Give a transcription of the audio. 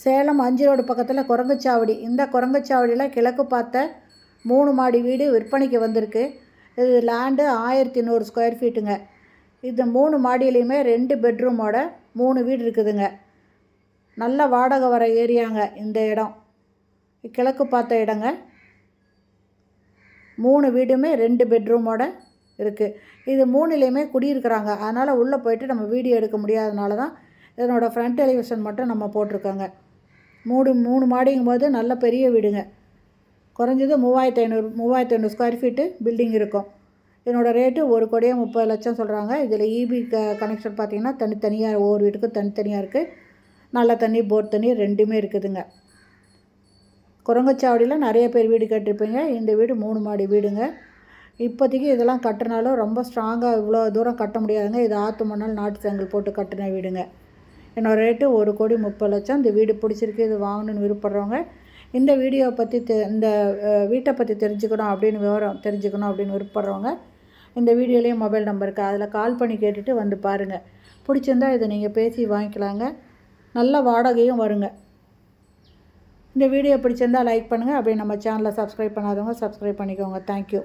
Salem 5 road பக்கத்தில் குரங்குச்சாவடி. இந்த குரங்குச்சாவடியில் கிழக்கு பார்த்த 3 மாடி வீடு விற்பனைக்கு வந்திருக்கு. இது லேண்டு 1100 ஸ்கொயர் ஃபீட்டுங்க. இந்த 3 மாடியிலையுமே 2 பெட்ரூமோட 3 வீடு இருக்குதுங்க. நல்ல வாடகை வர ஏரியாங்க இந்த இடம். கிழக்கு பார்த்த இடங்க. 3 வீடுமே 2 பெட்ரூமோட இருக்குது. இது 3லேயுமே குடியிருக்கிறாங்க. அதனால் உள்ளே போய்ட்டு நம்ம வீடியோ எடுக்க முடியாதனால தான் இதனோட ஃப்ரண்ட் எலிவேஷன் மட்டும் நம்ம போட்டிருக்கோங்க. 3 மாடிங்கும் போது நல்ல பெரிய வீடுங்க. குறைஞ்சது 3500 ஸ்கொயர் ஃபீட்டு பில்டிங் இருக்கும். இதனோட ரேட்டு 1,30,00,000 சொல்கிறாங்க. இதில் இபி கனெக்ஷன் பார்த்திங்கன்னா தனித்தனியாக ஒவ்வொரு வீட்டுக்கும் தனித்தனியாக இருக்குது. நல்ல தண்ணி, போர் தண்ணி ரெண்டுமே இருக்குதுங்க. குரங்குச்சாவடியில் நிறைய பேர் வீடு கட்டிருப்பீங்க. இந்த வீடு 3 மாடி வீடுங்க. இப்போதைக்கு இதெல்லாம் கட்டினாலும் ரொம்ப ஸ்ட்ராங்காக இவ்வளோ தூரம் கட்ட முடியாதுங்க. இது ஆற்று மணல், நாட்டு செங்கல் போட்டு கட்டின வீடுங்க. என்னோடய ரேட்டு 1,30,00,000. இந்த வீடு பிடிச்சிருக்கு, இது வாங்கணுன்னு விருப்பப்படுறவங்க இந்த வீடியோவை பற்றி இந்த வீட்டை பற்றி தெரிஞ்சுக்கணும் அப்படின்னு விருப்பப்படுறவங்க இந்த வீடியோலேயே மொபைல் நம்பர் இருக்குது. அதில் கால் பண்ணி கேட்டுட்டு வந்து பாருங்கள். பிடிச்சிருந்தா இதை நீங்கள் பேசி வாங்கிக்கலாங்க. நல்ல வாடகையும் வருங்க. இந்த வீடியோ பிடிச்சிருந்தால் லைக் பண்ணுங்கள். அப்படியே நம்ம சேனலை சப்ஸ்கிரைப் பண்ணாதவங்க சப்ஸ்கிரைப் பண்ணிக்கோங்க. தேங்க்யூ.